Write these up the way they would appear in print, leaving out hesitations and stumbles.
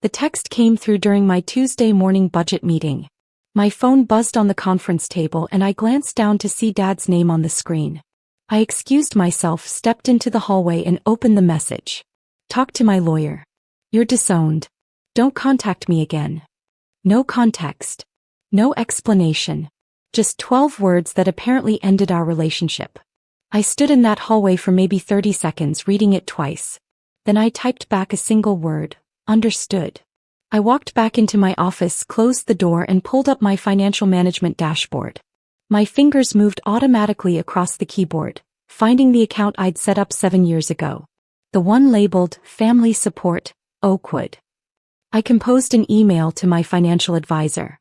The text came through during my Tuesday morning budget meeting. My phone buzzed on the conference table and I glanced down to see Dad's name on the screen. I excused myself, stepped into the hallway and opened the message. Talk to my lawyer. You're disowned. Don't contact me again. No context. No explanation. Just 12 words that apparently ended our relationship. I stood in that hallway for maybe 30 seconds reading it twice. Then I typed back a single word. Understood. I walked back into my office, closed the door and pulled up my financial management dashboard. My fingers moved automatically across the keyboard, finding the account I'd set up 7 years ago. The one labeled Family Support, Oakwood. I composed an email to my financial advisor.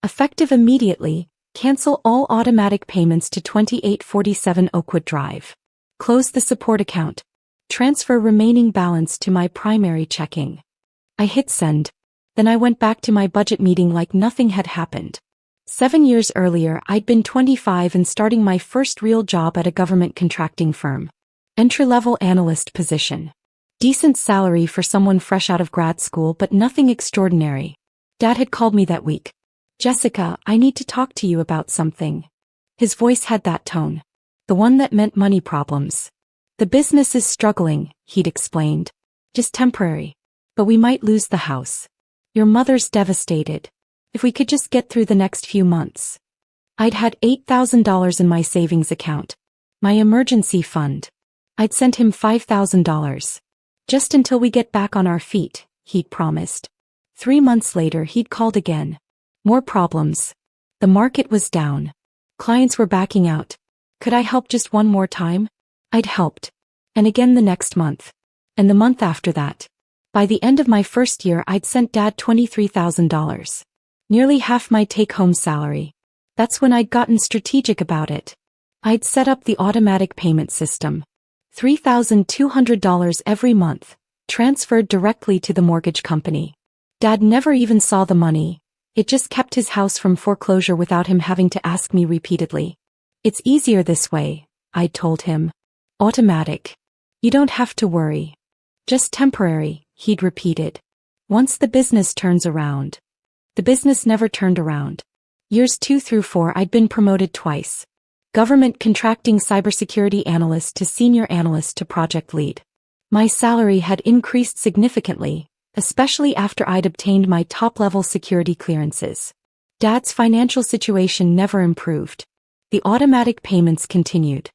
Effective immediately, cancel all automatic payments to 2847 Oakwood Drive. Close the support account. Transfer remaining balance to my primary checking. I hit send. Then I went back to my budget meeting like nothing had happened. 7 years earlier, I'd been 25 and starting my first real job at a government contracting firm. Entry-level analyst position. Decent salary for someone fresh out of grad school, but nothing extraordinary. Dad had called me that week. Jessica, I need to talk to you about something. His voice had that tone. The one that meant money problems. The business is struggling, he'd explained. Just temporary. But we might lose the house. Your mother's devastated. If we could just get through the next few months. I'd had $8,000 in my savings account. My emergency fund. I'd sent him $5,000. Just until we get back on our feet, he'd promised. 3 months later he'd called again. More problems. The market was down. Clients were backing out. Could I help just one more time? I'd helped. And again the next month. And the month after that. By the end of my first year I'd sent Dad $23,000. Nearly half my take-home salary. That's when I'd gotten strategic about it. I'd set up the automatic payment system. $3,200 every month, transferred directly to the mortgage company. Dad never even saw the money. It just kept his house from foreclosure without him having to ask me repeatedly. It's easier this way, I'd told him. Automatic. You don't have to worry. Just temporary, he'd repeated. Once the business turns around. The business never turned around. Years 2 through 4 I'd been promoted twice. Government contracting cybersecurity analyst to senior analyst to project lead. My salary had increased significantly, especially after I'd obtained my top-level security clearances. Dad's financial situation never improved. The automatic payments continued.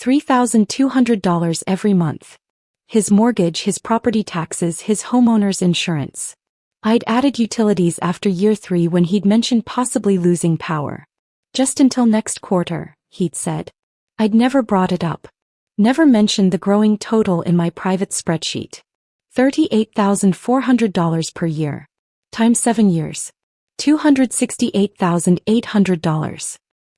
$3,200 every month. His mortgage, his property taxes, his homeowner's insurance. I'd added utilities after year 3 when he'd mentioned possibly losing power. Just until next quarter, he'd said. I'd never brought it up. Never mentioned the growing total in my private spreadsheet. $38,400 per year. Times 7 years. $268,800.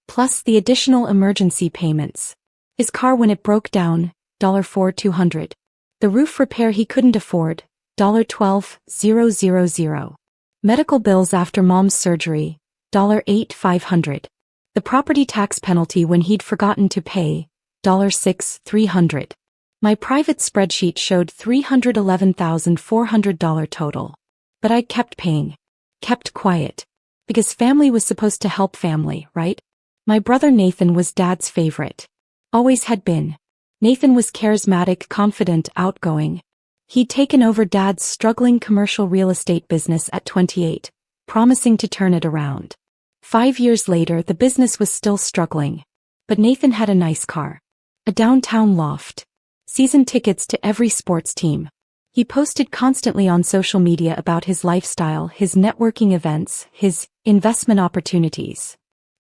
Plus the additional emergency payments. His car when it broke down, $4,200. The roof repair he couldn't afford, $12,000. Medical bills after mom's surgery, $8,500. The property tax penalty when he'd forgotten to pay, $6,300. My private spreadsheet showed $311,400 total. But I kept paying. Kept quiet. Because family was supposed to help family, right? My brother Nathan was Dad's favorite. Always had been. Nathan was charismatic, confident, outgoing. He'd taken over Dad's struggling commercial real estate business at 28, promising to turn it around. 5 years later the business was still struggling. But Nathan had a nice car. A downtown loft. Season tickets to every sports team. He posted constantly on social media about his lifestyle, his networking events, his investment opportunities.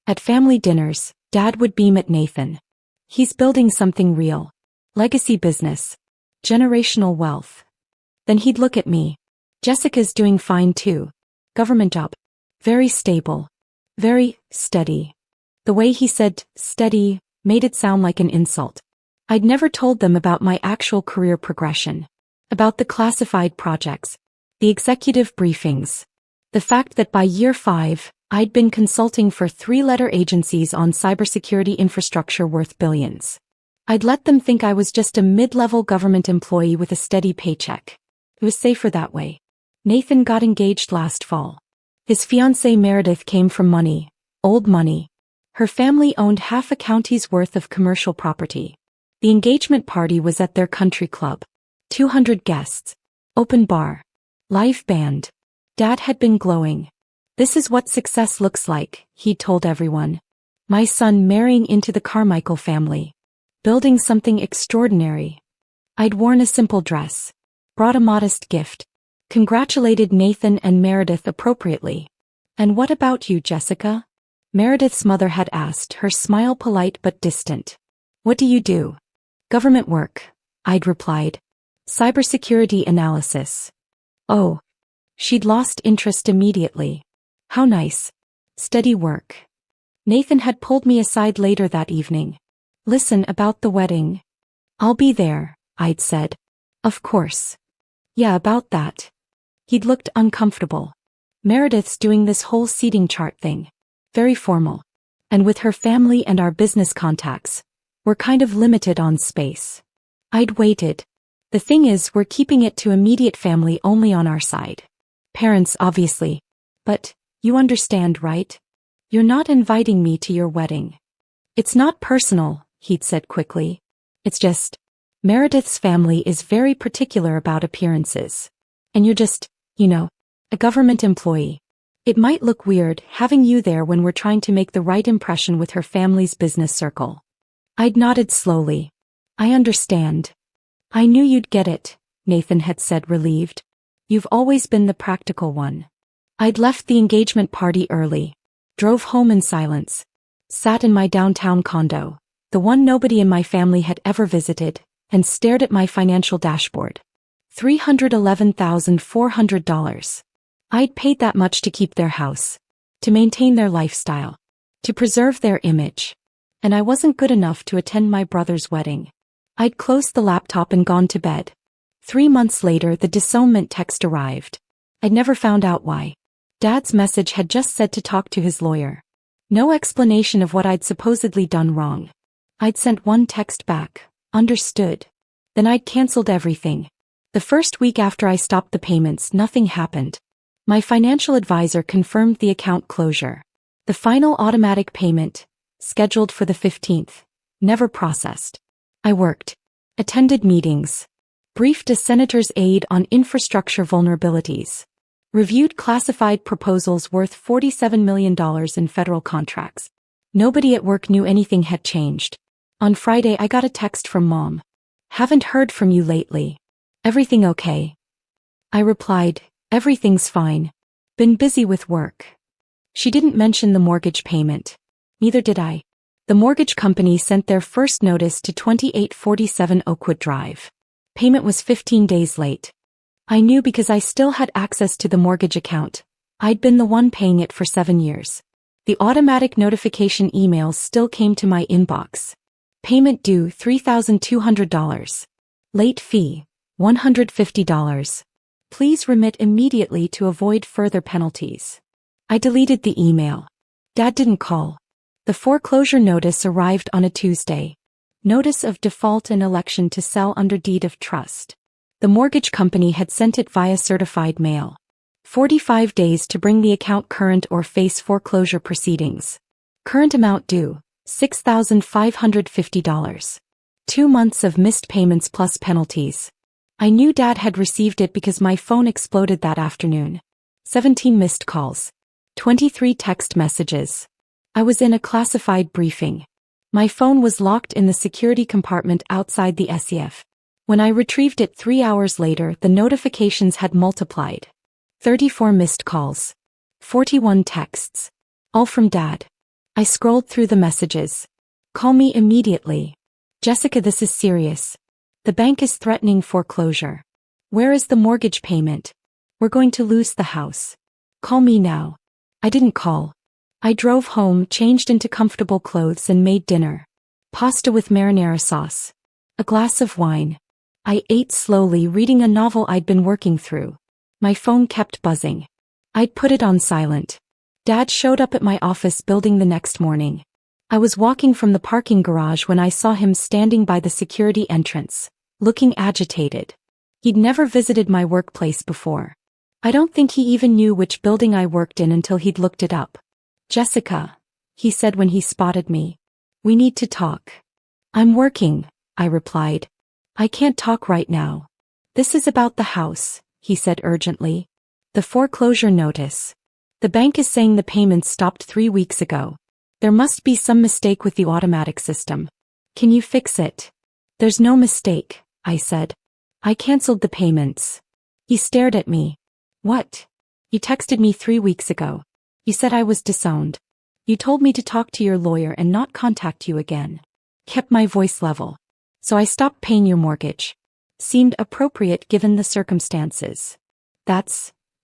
At family dinners, Dad would beam at Nathan. He's building something real. Legacy business. Generational wealth. Then he'd look at me. Jessica's doing fine too. Government job. Very stable. Very steady. The way he said steady made it sound like an insult. I'd never told them about my actual career progression. About the classified projects. The executive briefings. The fact that by year 5, I'd been consulting for 3-letter agencies on cybersecurity infrastructure worth billions. I'd let them think I was just a mid-level government employee with a steady paycheck. It was safer that way. Nathan got engaged last fall. His fiancée Meredith came from money, old money. Her family owned half a county's worth of commercial property. The engagement party was at their country club. 200 guests. Open bar. Live band. Dad had been glowing. This is what success looks like, he'd told everyone. My son marrying into the Carmichael family. Building something extraordinary. I'd worn a simple dress. Brought a modest gift. Congratulated Nathan and Meredith appropriately. And what about you, Jessica? Meredith's mother had asked, her smile polite but distant. What do you do? Government work, I'd replied. Cybersecurity analysis. Oh. She'd lost interest immediately. How nice. Steady work. Nathan had pulled me aside later that evening. Listen, about the wedding. I'll be there, I'd said. Of course. Yeah, about that. He'd looked uncomfortable. Meredith's doing this whole seating chart thing. Very formal. And with her family and our business contacts, we're kind of limited on space. I'd waited. The thing is, we're keeping it to immediate family only on our side. Parents, obviously. But, you understand, right? You're not inviting me to your wedding. It's not personal, he'd said quickly. It's just, Meredith's family is very particular about appearances. And you're just, a government employee. It might look weird having you there when we're trying to make the right impression with her family's business circle. I'd nodded slowly. I understand. I knew you'd get it, Nathan had said, relieved. You've always been the practical one. I'd left the engagement party early. Drove home in silence. Sat in my downtown condo, the one nobody in my family had ever visited, and stared at my financial dashboard. $311,400. I'd paid that much to keep their house. To maintain their lifestyle. To preserve their image. And I wasn't good enough to attend my brother's wedding. I'd closed the laptop and gone to bed. 3 months later, the disownment text arrived. I'd never found out why. Dad's message had just said to talk to his lawyer. No explanation of what I'd supposedly done wrong. I'd sent one text back. Understood. Then I'd canceled everything. The first week after I stopped the payments, nothing happened. My financial advisor confirmed the account closure. The final automatic payment, scheduled for the 15th, never processed. I worked. Attended meetings. Briefed a senator's aide on infrastructure vulnerabilities. Reviewed classified proposals worth $47 million in federal contracts. Nobody at work knew anything had changed. On Friday, I got a text from Mom. Haven't heard from you lately. Everything okay? I replied, everything's fine. Been busy with work. She didn't mention the mortgage payment. Neither did I. The mortgage company sent their first notice to 2847 Oakwood Drive. Payment was 15 days late. I knew because I still had access to the mortgage account. I'd been the one paying it for 7 years. The automatic notification emails still came to my inbox. Payment due $3,200. Late fee, $150. Please remit immediately to avoid further penalties. I deleted the email. Dad didn't call. The foreclosure notice arrived on a Tuesday. Notice of default and election to sell under deed of trust. The mortgage company had sent it via certified mail. 45 days to bring the account current or face foreclosure proceedings. Current amount due, $6,550. 2 months of missed payments plus penalties. I knew Dad had received it because my phone exploded that afternoon. 17 missed calls. 23 text messages. I was in a classified briefing. My phone was locked in the security compartment outside the SEF. When I retrieved it 3 hours later, the notifications had multiplied. 34 missed calls. 41 texts. All from Dad. I scrolled through the messages. Call me immediately. Jessica, this is serious. The bank is threatening foreclosure. Where is the mortgage payment? We're going to lose the house. Call me now. I didn't call. I drove home, changed into comfortable clothes and made dinner. Pasta with marinara sauce. A glass of wine. I ate slowly, reading a novel I'd been working through. My phone kept buzzing. I'd put it on silent. Dad showed up at my office building the next morning. I was walking from the parking garage when I saw him standing by the security entrance, looking agitated. He'd never visited my workplace before. I don't think he even knew which building I worked in until he'd looked it up. Jessica, he said when he spotted me. We need to talk. I'm working, I replied. I can't talk right now. This is about the house, he said urgently. The foreclosure notice. The bank is saying the payments stopped 3 weeks ago. There must be some mistake with the automatic system. Can you fix it? There's no mistake, I said. I canceled the payments. He stared at me. What? You texted me 3 weeks ago. You said I was disowned. You told me to talk to your lawyer and not contact you again. Kept my voice level. So I stopped paying your mortgage. Seemed appropriate given the circumstances.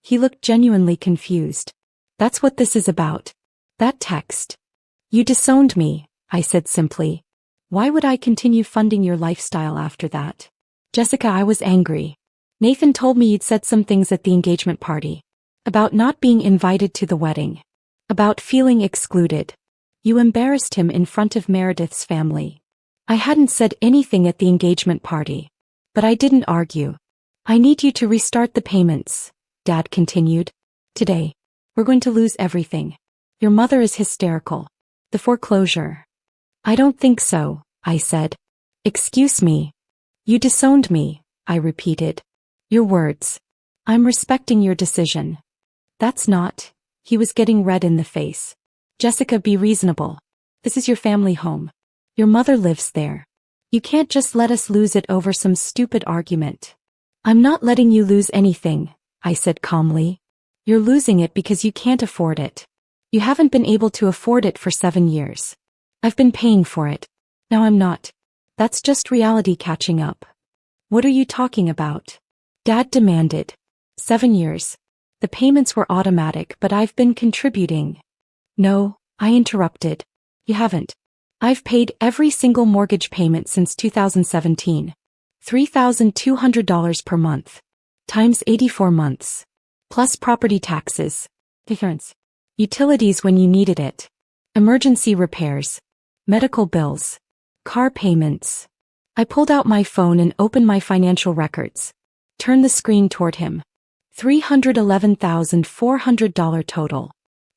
He looked genuinely confused. That's what this is about. That text. You disowned me, I said simply. Why would I continue funding your lifestyle after that? Jessica, I was angry. Nathan told me you'd said some things at the engagement party. About not being invited to the wedding. About feeling excluded. You embarrassed him in front of Meredith's family. I hadn't said anything at the engagement party. But I didn't argue. I need you to restart the payments, Dad continued. Today. We're going to lose everything. Your mother is hysterical. The foreclosure. I don't think so, I said. Excuse me. You disowned me, I repeated. Your words. I'm respecting your decision. That's not. He was getting red in the face. Jessica, be reasonable. This is your family home. Your mother lives there. You can't just let us lose it over some stupid argument. I'm not letting you lose anything, I said calmly. You're losing it because you can't afford it. You haven't been able to afford it for 7 years. I've been paying for it. Now I'm not. That's just reality catching up. What are you talking about? Dad demanded. 7 years. The payments were automatic, but I've been contributing. No, I interrupted. You haven't. I've paid every single mortgage payment since 2017. $3,200 per month. Times 84 months. Plus property taxes. Difference. Utilities when you needed it. Emergency repairs. Medical bills. Car payments. I pulled out my phone and opened my financial records. Turned the screen toward him. $311,400 total.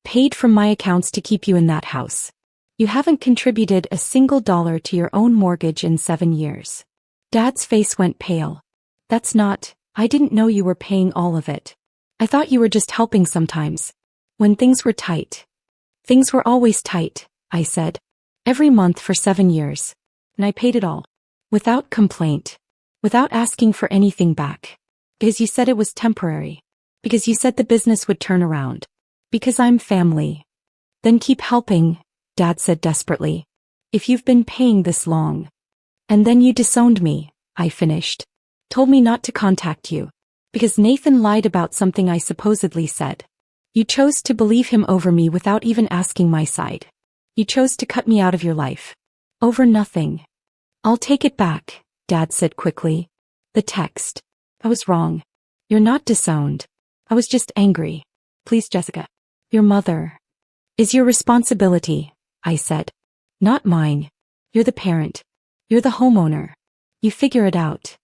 Paid from my accounts to keep you in that house. You haven't contributed a single dollar to your own mortgage in 7 years. Dad's face went pale. That's not, I didn't know you were paying all of it. I thought you were just helping sometimes. When things were tight. Things were always tight, I said. Every month for 7 years. And I paid it all. Without complaint. Without asking for anything back. Because you said it was temporary. Because you said the business would turn around. Because I'm family. Then keep helping, Dad said desperately. If you've been paying this long. And then you disowned me, I finished. Told me not to contact you. Because Nathan lied about something I supposedly said. You chose to believe him over me without even asking my side. You chose to cut me out of your life. Over nothing. I'll take it back, Dad said quickly. The text. I was wrong. You're not disowned. I was just angry. Please, Jessica. Your mother. Is your responsibility, I said. Not mine. You're the parent. You're the homeowner. You figure it out.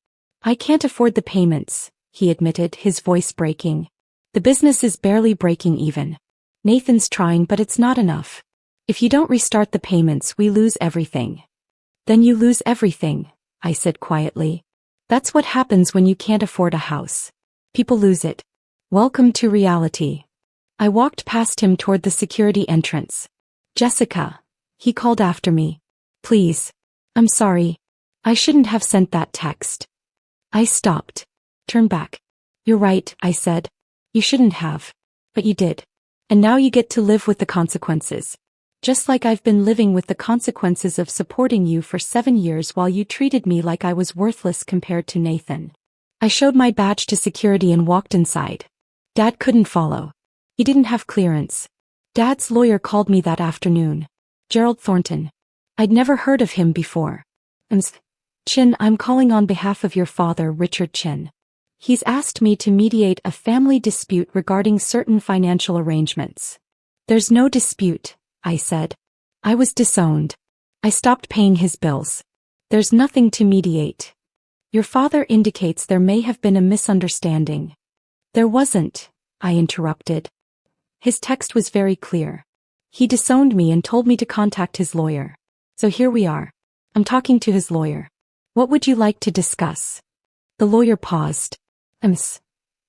I can't afford the payments, he admitted, his voice breaking. The business is barely breaking even. Nathan's trying, but it's not enough. If you don't restart the payments, we lose everything. Then you lose everything, I said quietly. That's what happens when you can't afford a house. People lose it. Welcome to reality. I walked past him toward the security entrance. Jessica, he called after me. Please. I'm sorry. I shouldn't have sent that text. I stopped. Turned back. You're right, I said. You shouldn't have. But you did. And now you get to live with the consequences. Just like I've been living with the consequences of supporting you for 7 years while you treated me like I was worthless compared to Nathan. I showed my badge to security and walked inside. Dad couldn't follow. He didn't have clearance. Dad's lawyer called me that afternoon. Gerald Thornton. I'd never heard of him before. Chin, I'm calling on behalf of your father, Richard Chin. He's asked me to mediate a family dispute regarding certain financial arrangements. There's no dispute, I said. I was disowned. I stopped paying his bills. There's nothing to mediate. Your father indicates there may have been a misunderstanding. There wasn't, I interrupted. His text was very clear. He disowned me and told me to contact his lawyer. So here we are. I'm talking to his lawyer. What would you like to discuss? The lawyer paused. Ms.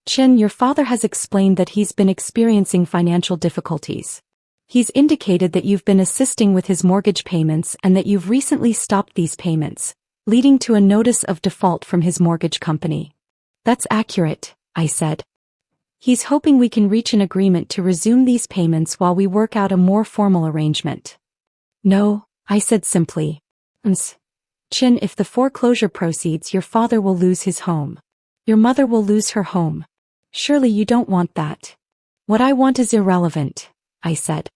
Chin, your father has explained that he's been experiencing financial difficulties. He's indicated that you've been assisting with his mortgage payments and that you've recently stopped these payments, leading to a notice of default from his mortgage company. That's accurate, I said. He's hoping we can reach an agreement to resume these payments while we work out a more formal arrangement. No, I said simply. Ms. Chin, if the foreclosure proceeds, your father will lose his home. Your mother will lose her home. Surely you don't want that. What I want is irrelevant, I said.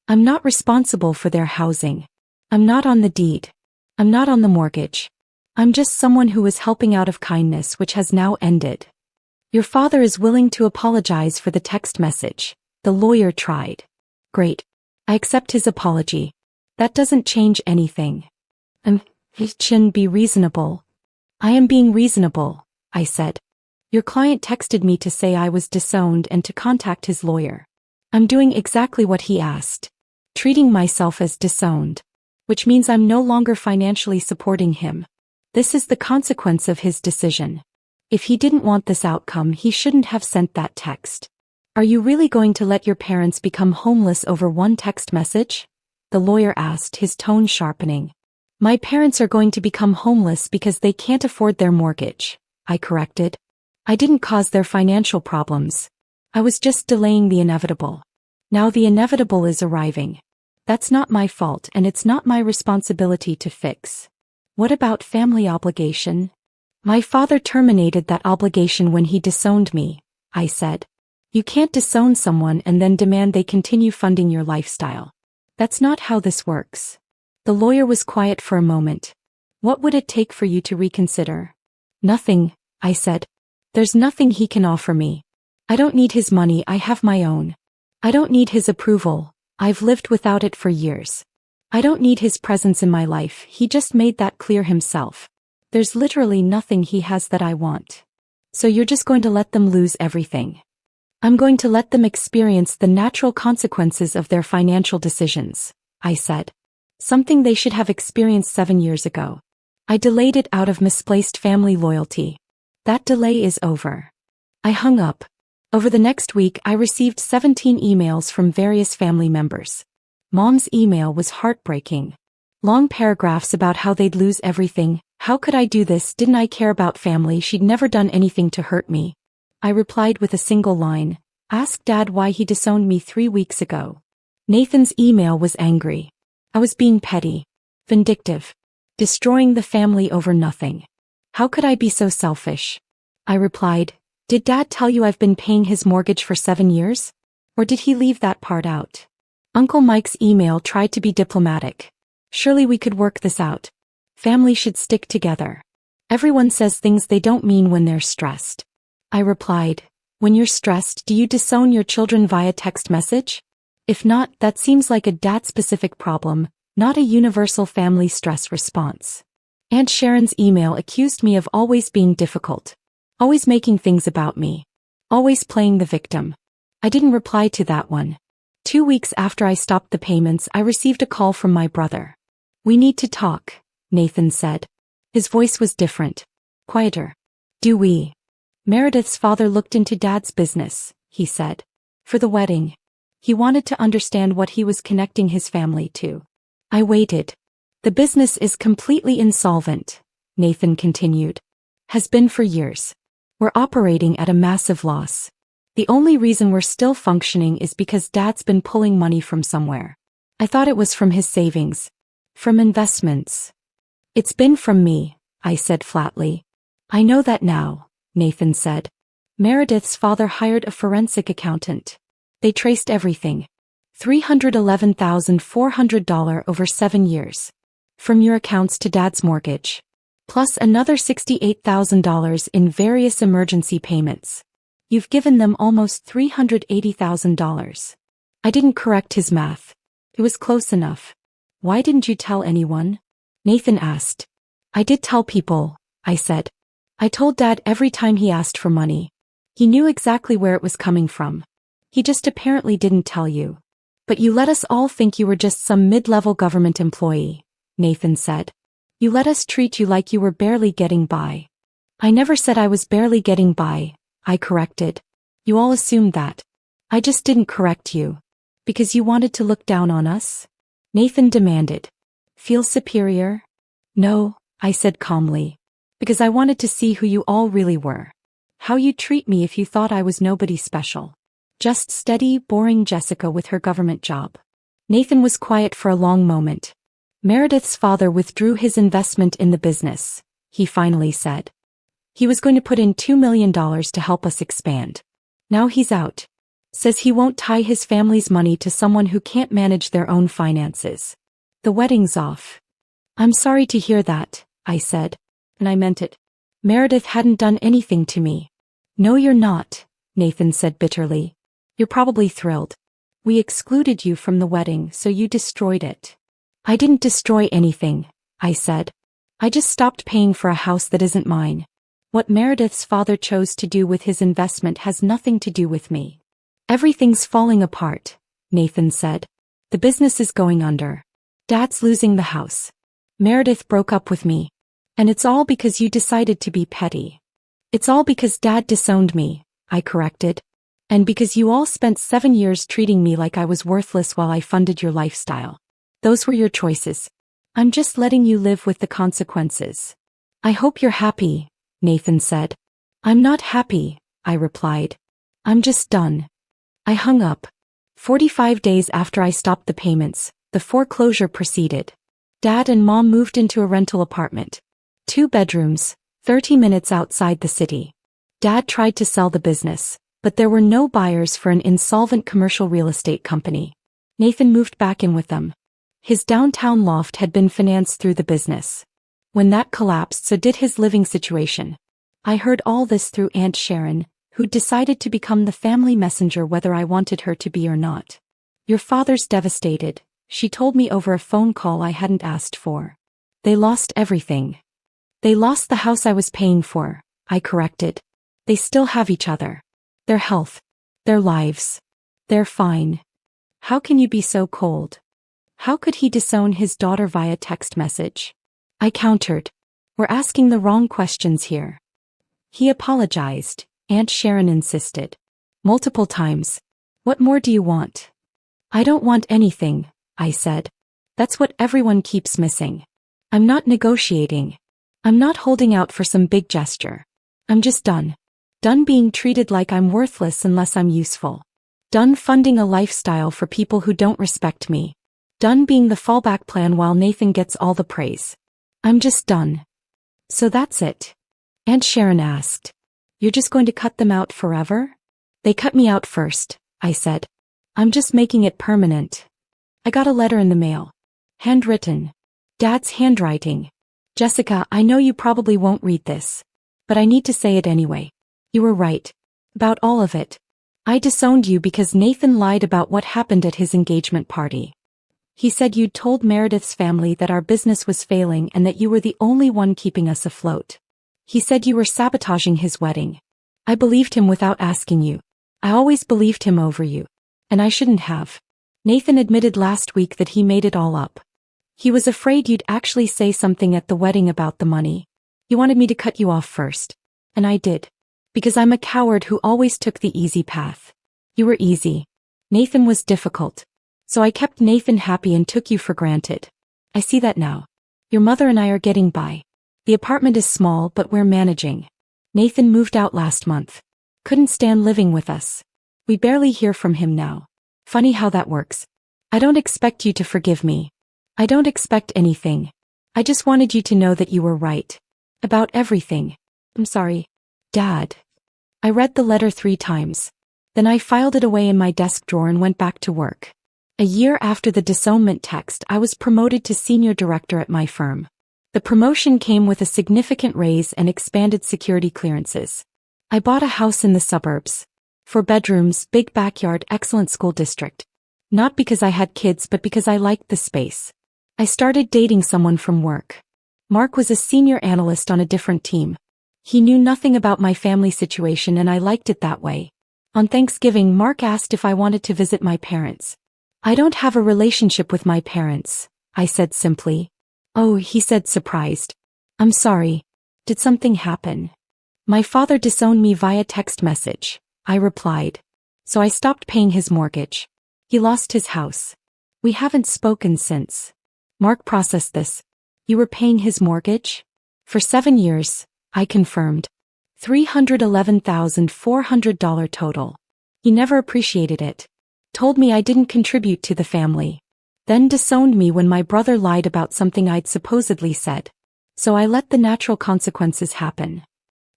I'm not responsible for their housing. I'm not on the deed. I'm not on the mortgage. I'm just someone who was helping out of kindness, which has now ended. Your father is willing to apologize for the text message. The lawyer tried. Great. I accept his apology. That doesn't change anything. Chin, be reasonable. I am being reasonable, I said. Your client texted me to say I was disowned and to contact his lawyer. I'm doing exactly what he asked. Treating myself as disowned. Which means I'm no longer financially supporting him. This is the consequence of his decision. If he didn't want this outcome, he shouldn't have sent that text. Are you really going to let your parents become homeless over one text message? The lawyer asked, his tone sharpening. My parents are going to become homeless because they can't afford their mortgage, I corrected. I didn't cause their financial problems. I was just delaying the inevitable. Now the inevitable is arriving. That's not my fault and it's not my responsibility to fix. What about family obligation? My father terminated that obligation when he disowned me, I said. You can't disown someone and then demand they continue funding your lifestyle. That's not how this works. The lawyer was quiet for a moment. What would it take for you to reconsider? Nothing, I said. There's nothing he can offer me. I don't need his money, I have my own. I don't need his approval, I've lived without it for years. I don't need his presence in my life, he just made that clear himself. There's literally nothing he has that I want. So you're just going to let them lose everything. I'm going to let them experience the natural consequences of their financial decisions, I said. Something they should have experienced 7 years ago. I delayed it out of misplaced family loyalty. That delay is over. I hung up. Over the next week, I received 17 emails from various family members. Mom's email was heartbreaking. Long paragraphs about how they'd lose everything. How could I do this? Didn't I care about family? She'd never done anything to hurt me. I replied with a single line. Ask Dad why he disowned me 3 weeks ago. Nathan's email was angry. I was being petty. Vindictive. Destroying the family over nothing. How could I be so selfish? I replied, did Dad tell you I've been paying his mortgage for 7 years? Or did he leave that part out? Uncle Mike's email tried to be diplomatic. Surely we could work this out. Family should stick together. Everyone says things they don't mean when they're stressed. I replied, when you're stressed, do you disown your children via text message? If not, that seems like a dad-specific problem, not a universal family stress response. Aunt Sharon's email accused me of always being difficult. Always making things about me. Always playing the victim. I didn't reply to that one. 2 weeks after I stopped the payments, I received a call from my brother. We need to talk, Nathan said. His voice was different. Quieter. Do we? Meredith's father looked into Dad's business, he said. For the wedding. He wanted to understand what he was connecting his family to. I waited. The business is completely insolvent, Nathan continued. Has been for years. We're operating at a massive loss. The only reason we're still functioning is because Dad's been pulling money from somewhere. I thought it was from his savings. From investments. It's been from me, I said flatly. I know that now, Nathan said. Meredith's father hired a forensic accountant. They traced everything. $311,400 over 7 years. From your accounts to Dad's mortgage. Plus another $68,000 in various emergency payments. You've given them almost $380,000. I didn't correct his math. It was close enough. Why didn't you tell anyone? Nathan asked. I did tell people, I said. I told Dad every time he asked for money. He knew exactly where it was coming from. He just apparently didn't tell you. But you let us all think you were just some mid-level government employee, Nathan said. You let us treat you like you were barely getting by. I never said I was barely getting by, I corrected. You all assumed that. I just didn't correct you. Because you wanted to look down on us? Nathan demanded. Feel superior? No, I said calmly. Because I wanted to see who you all really were. How you'd treat me if you thought I was nobody special. Just steady, boring Jessica with her government job. Nathan was quiet for a long moment. Meredith's father withdrew his investment in the business, he finally said. He was going to put in $2 million to help us expand. Now he's out. Says he won't tie his family's money to someone who can't manage their own finances. The wedding's off. I'm sorry to hear that, I said. And I meant it. Meredith hadn't done anything to me. No, you're not, Nathan said bitterly. You're probably thrilled. We excluded you from the wedding, so you destroyed it. I didn't destroy anything, I said. I just stopped paying for a house that isn't mine. What Meredith's father chose to do with his investment has nothing to do with me. Everything's falling apart, Nathan said. The business is going under. Dad's losing the house. Meredith broke up with me. And it's all because you decided to be petty. It's all because Dad disowned me, I corrected. And because you all spent 7 years treating me like I was worthless while I funded your lifestyle. Those were your choices. I'm just letting you live with the consequences. I hope you're happy, Nathan said. I'm not happy, I replied. I'm just done. I hung up. 45 days after I stopped the payments, the foreclosure proceeded. Dad and Mom moved into a rental apartment. 2 bedrooms, 30 minutes outside the city. Dad tried to sell the business, but there were no buyers for an insolvent commercial real estate company. Nathan moved back in with them. His downtown loft had been financed through the business. When that collapsed, so did his living situation. I heard all this through Aunt Sharon, who decided to become the family messenger whether I wanted her to be or not. Your father's devastated, she told me over a phone call I hadn't asked for. They lost everything. They lost the house I was paying for, I corrected. They still have each other. Their health. Their lives. They're fine. How can you be so cold? How could he disown his daughter via text message? I countered. We're asking the wrong questions here. He apologized, Aunt Sharon insisted. Multiple times. What more do you want? I don't want anything, I said. That's what everyone keeps missing. I'm not negotiating. I'm not holding out for some big gesture. I'm just done. Done being treated like I'm worthless unless I'm useful. Done funding a lifestyle for people who don't respect me. Done being the fallback plan while Nathan gets all the praise. I'm just done. So that's it? Aunt Sharon asked. You're just going to cut them out forever? They cut me out first, I said. I'm just making it permanent. I got a letter in the mail. Handwritten. Dad's handwriting. Jessica, I know you probably won't read this. But I need to say it anyway. You were right. About all of it. I disowned you because Nathan lied about what happened at his engagement party. He said you'd told Meredith's family that our business was failing and that you were the only one keeping us afloat. He said you were sabotaging his wedding. I believed him without asking you. I always believed him over you. And I shouldn't have. Nathan admitted last week that he made it all up. He was afraid you'd actually say something at the wedding about the money. He wanted me to cut you off first. And I did. Because I'm a coward who always took the easy path. You were easy. Nathan was difficult. So I kept Nathan happy and took you for granted. I see that now. Your mother and I are getting by. The apartment is small, but we're managing. Nathan moved out last month. Couldn't stand living with us. We barely hear from him now. Funny how that works. I don't expect you to forgive me. I don't expect anything. I just wanted you to know that you were right. About everything. I'm sorry. Dad. I read the letter 3 times. Then I filed it away in my desk drawer and went back to work. A year after the disownment text, I was promoted to senior director at my firm. The promotion came with a significant raise and expanded security clearances. I bought a house in the suburbs. 4 bedrooms, big backyard, excellent school district. Not because I had kids but because I liked the space. I started dating someone from work. Mark was a senior analyst on a different team. He knew nothing about my family situation and I liked it that way. On Thanksgiving, Mark asked if I wanted to visit my parents. I don't have a relationship with my parents, I said simply. Oh, he said, surprised. I'm sorry. Did something happen? My father disowned me via text message, I replied. So I stopped paying his mortgage. He lost his house. We haven't spoken since. Mark processed this. You were paying his mortgage? For 7 years, I confirmed. $311,400 total. He never appreciated it. Told me I didn't contribute to the family. Then disowned me when my brother lied about something I'd supposedly said. So I let the natural consequences happen.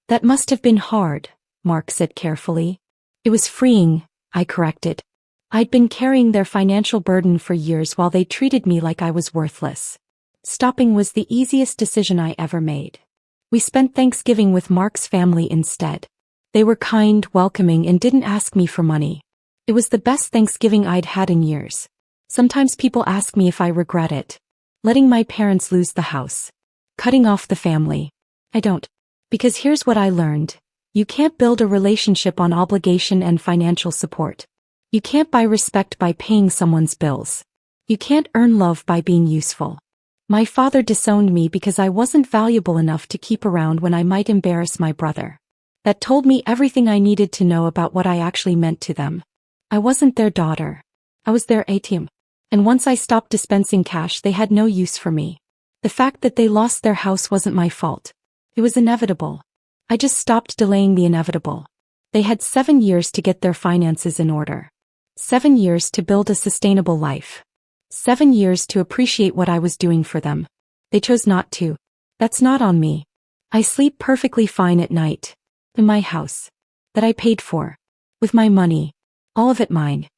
That must have been hard, Mark said carefully. It was freeing, I corrected. I'd been carrying their financial burden for years while they treated me like I was worthless. Stopping was the easiest decision I ever made. We spent Thanksgiving with Mark's family instead. They were kind, welcoming, and didn't ask me for money. It was the best Thanksgiving I'd had in years. Sometimes people ask me if I regret it. Letting my parents lose the house. Cutting off the family. I don't. Because here's what I learned. You can't build a relationship on obligation and financial support. You can't buy respect by paying someone's bills. You can't earn love by being useful. My father disowned me because I wasn't valuable enough to keep around when I might embarrass my brother. That told me everything I needed to know about what I actually meant to them. I wasn't their daughter. I was their ATM. And once I stopped dispensing cash, they had no use for me. The fact that they lost their house wasn't my fault. It was inevitable. I just stopped delaying the inevitable. They had 7 years to get their finances in order. 7 years to build a sustainable life. 7 years to appreciate what I was doing for them. They chose not to. That's not on me. I sleep perfectly fine at night. In my house. That I paid for. With my money. All of it mine.